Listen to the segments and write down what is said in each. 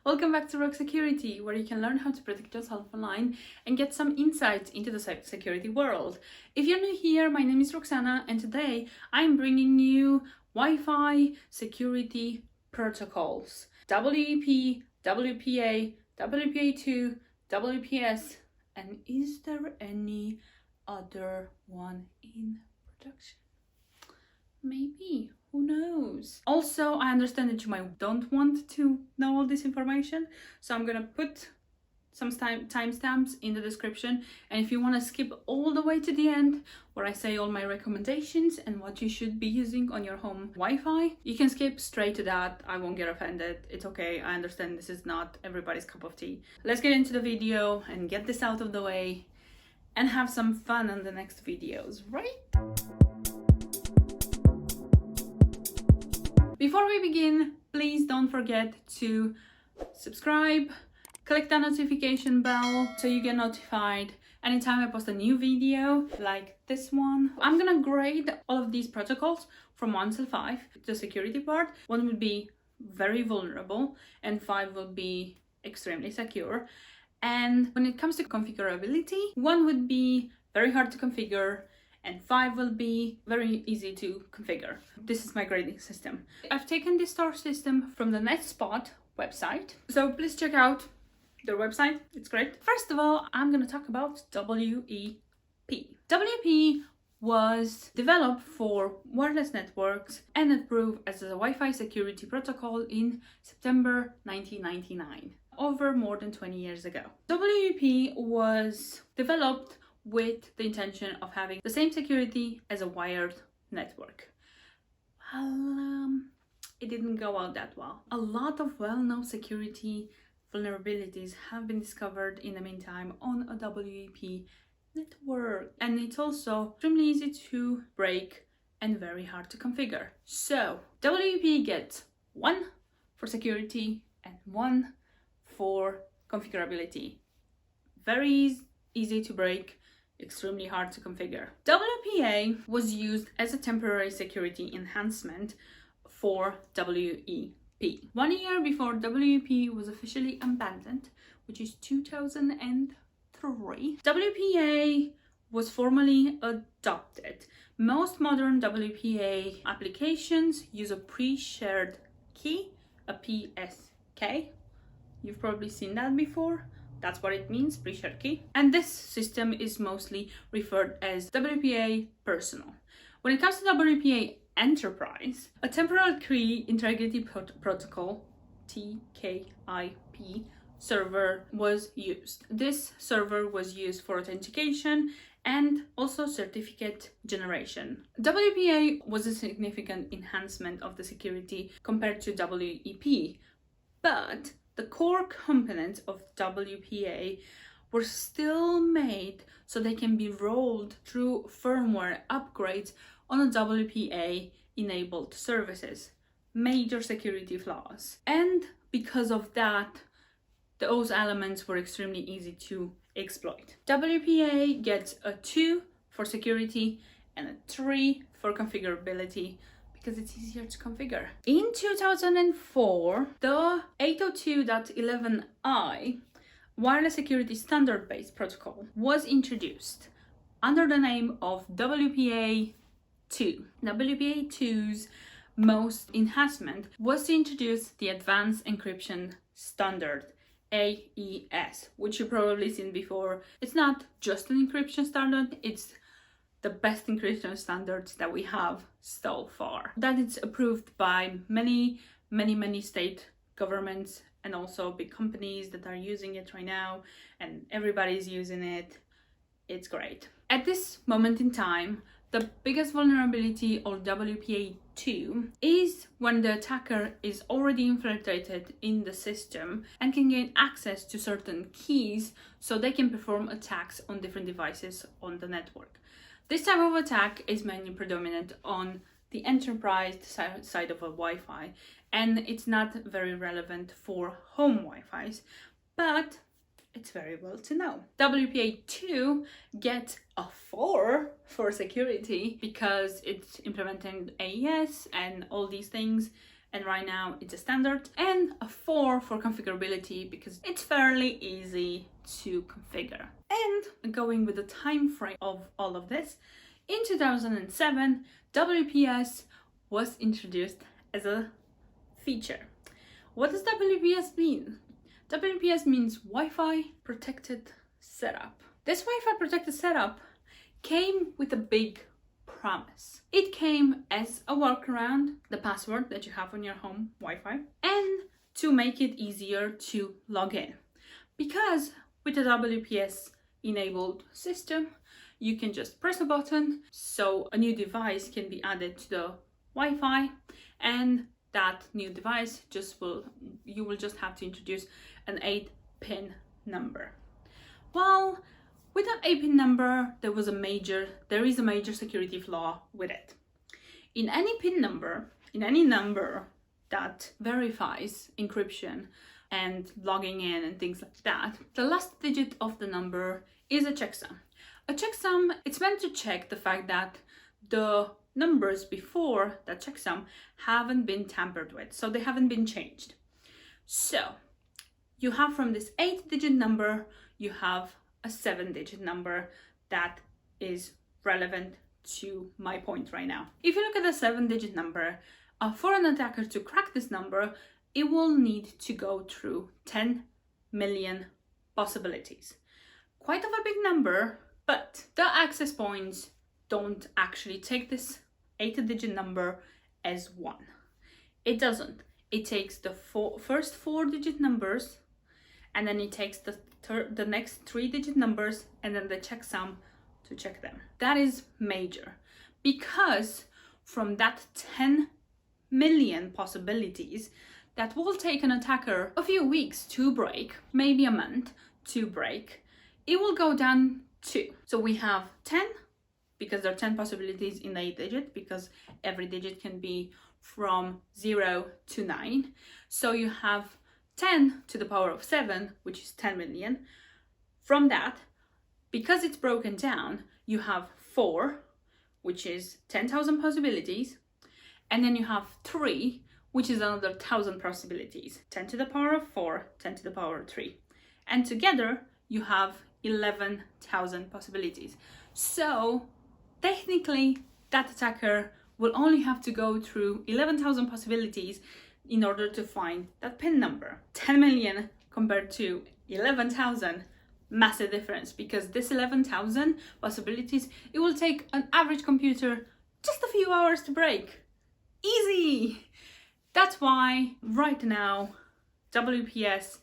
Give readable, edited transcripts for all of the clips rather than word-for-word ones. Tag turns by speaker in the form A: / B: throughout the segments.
A: Welcome back to Rock Security, where you can learn how to protect yourself online and get some insights into the security world. If you're new here, my name is Roxana, and today I'm bringing you Wi-Fi security protocols. WP, WPA, WPA2, WPS, and is there any other one in production? Maybe. Who knows? Also, I understand that you might don't want to know all this information, so I'm gonna put some timestamps in the description, and if you want to skip all the way to the end where I say all my recommendations and what you should be using on your home Wi-Fi, you can skip straight to that. I won't get offended. It's okay. I understand this is not everybody's cup of tea. Let's get into the video and get this out of the way and have some fun on the next videos, right? Before we begin, please don't forget to subscribe, click the notification bell so you get notified anytime I post a new video like this one. I'm gonna grade all of these protocols from 1 to 5. The security part, 1 would be very vulnerable and 5 would be extremely secure. And when it comes to configurability, 1 would be very hard to configure and 5 will be very easy to configure. This is my grading system. I've taken this star system from the NetSpot website, so please check out their website. It's great. First of all, I'm going to talk about WEP. WEP was developed for wireless networks and approved as a Wi-Fi security protocol in September 1999, over more than 20 years ago. WEP was developed with the intention of having the same security as a wired network. Well, it didn't go out that well. A lot of well-known security vulnerabilities have been discovered in the meantime on a WEP network, and it's also extremely easy to break and very hard to configure. So WEP gets 1 for security and 1 for configurability. Very easy to break, extremely hard to configure. WPA was used as a temporary security enhancement for WEP. 1 year before WEP was officially abandoned, which is 2003, WPA was formally adopted. Most modern WPA applications use a pre-shared key, a PSK. You've probably seen that before. That's what it means, pre-shared key. And this system is mostly referred as WPA Personal. When it comes to WPA Enterprise, a temporal key integrity protocol, TKIP, server was used. This server was used for authentication and also certificate generation. WPA was a significant enhancement of the security compared to WEP, but the core components of WPA were still made so they can be rolled through firmware upgrades on a WPA-enabled services. Major security flaws. And because of that, those elements were extremely easy to exploit. WPA gets a 2 for security and a 3 for configurability, because it's easier to configure. In 2004, the 802.11i wireless security standard-based protocol was introduced under the name of WPA2. WPA2's most enhancement was to introduce the Advanced Encryption Standard, AES, which you've probably seen before. It's not just an encryption standard, it's the best encryption standards that we have so far. That it's approved by many state governments and also big companies that are using it right now, and everybody's using it. It's great. At this moment in time, the biggest vulnerability of WPA2 is when the attacker is already infiltrated in the system and can gain access to certain keys so they can perform attacks on different devices on the network. This type of attack is mainly predominant on the enterprise side of a Wi-Fi, and it's not very relevant for home Wi-Fis, but it's very well to know. WPA2 gets a 4 for security because it's implementing AES and all these things, and right now it's a standard, and a 4 for configurability because it's fairly easy to configure. And going with the time frame of all of this, in 2007, WPS was introduced as a feature. What does WPS mean? WPS means Wi-Fi protected setup. This Wi-Fi protected setup came with a big promise. It came as a workaround, the password that you have on your home Wi-Fi, and to make it easier to log in. Because with a WPS enabled system, you can just press a button, so a new device can be added to the Wi-Fi, and that new device you will just have to introduce an 8-pin number. Well, with that 8-pin number, there is a major security flaw with it. In any PIN number, in any number that verifies encryption and logging in and things like that, the last digit of the number is a checksum. A checksum, it's meant to check the fact that the numbers before that checksum haven't been tampered with, so they haven't been changed. So you have from this 8-digit number, you have a 7-digit number that is relevant to my point right now. If you look at the 7-digit number, for an attacker to crack this number, it will need to go through 10 million possibilities. Quite of a big number, but the access points don't actually take this 8-digit number as one. It doesn't. It takes the first 4-digit numbers, and then it takes the next 3-digit numbers, and then the checksum to check them. That is major, because from that 10 million possibilities, that will take an attacker a few weeks to break, maybe a month to break, it will go down to. So we have 10, because there are 10 possibilities in the 8-digit, because every digit can be from 0 to 9. So you have 10 to the power of 7, which is 10 million. From that, because it's broken down, you have 4, which is 10,000 possibilities, and then you have 3, which is another 1,000 possibilities. 10 to the power of 4, 10 to the power of 3. And together, you have 11,000 possibilities. So technically, that attacker will only have to go through 11,000 possibilities in order to find that PIN number. 10 million compared to 11,000, massive difference, because this 11,000 possibilities, it will take an average computer just a few hours to break. Easy! That's why right now WPS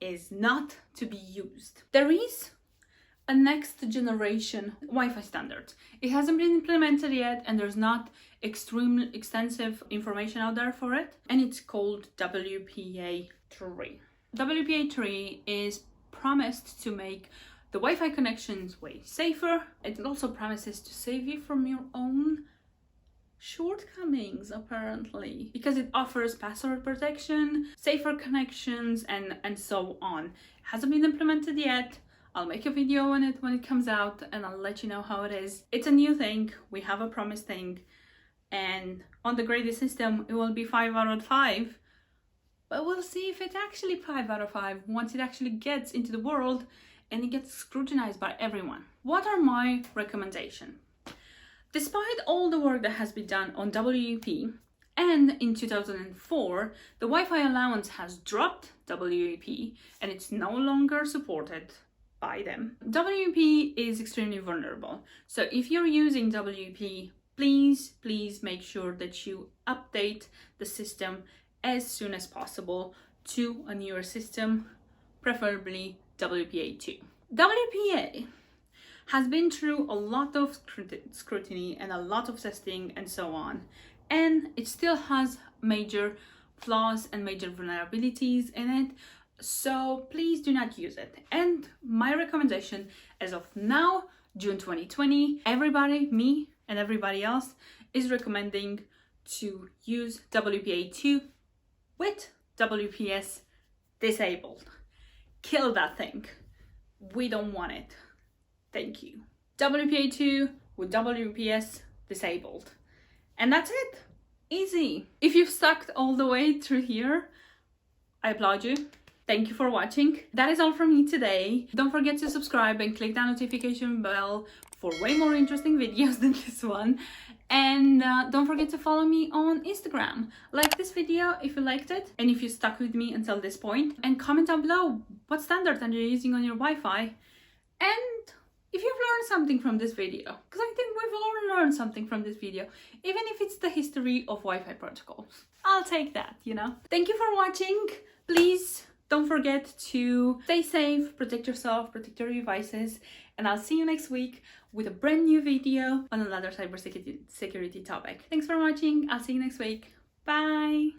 A: is not to be used. There is a next generation Wi-Fi standard. It hasn't been implemented yet, and there's not extremely extensive information out there for it, and it's called WPA2. WPA2 is promised to make the Wi-Fi connections way safer. It also promises to save you from your own shortcomings, apparently, because it offers password protection, safer connections, and so on. It hasn't been implemented yet. I'll make a video on it when it comes out, and I'll let you know how it is. It's a new thing, we have a promised thing, and on the graded system it will be 5 out of 5, but we'll see if it's actually 5 out of 5 once it actually gets into the world and it gets scrutinized by everyone. What are my recommendations? Despite all the work that has been done on WEP, and in 2004, the Wi-Fi allowance has dropped WEP and it's no longer supported by them. WEP is extremely vulnerable. So if you're using WEP, please make sure that you update the system as soon as possible to a newer system, preferably WPA2. WPA has been through a lot of scrutiny and a lot of testing and so on, and it still has major flaws and major vulnerabilities in it, so please do not use it. And my recommendation as of now, June 2020, everybody, me and everybody else, is recommending to use WPA2 with WPS disabled. Kill that thing. We don't want it. Thank you. WPA2 with WPS disabled. And that's it. Easy. If you've stuck all the way through here, I applaud you. Thank you for watching. That is all from me today. Don't forget to subscribe and click that notification bell for way more interesting videos than this one. And don't forget to follow me on Instagram. Like this video if you liked it and if you stuck with me until this point. And comment down below what standard are you using on your Wi-Fi. And if you've learned something from this video, because I think we've all learned something from this video, even if it's the history of Wi-Fi protocols. I'll take that, you know. Thank you for watching. Please don't forget to stay safe, protect yourself, protect your devices, and I'll see you next week with a brand new video on another cybersecurity topic. Thanks for watching. I'll see you next week. Bye.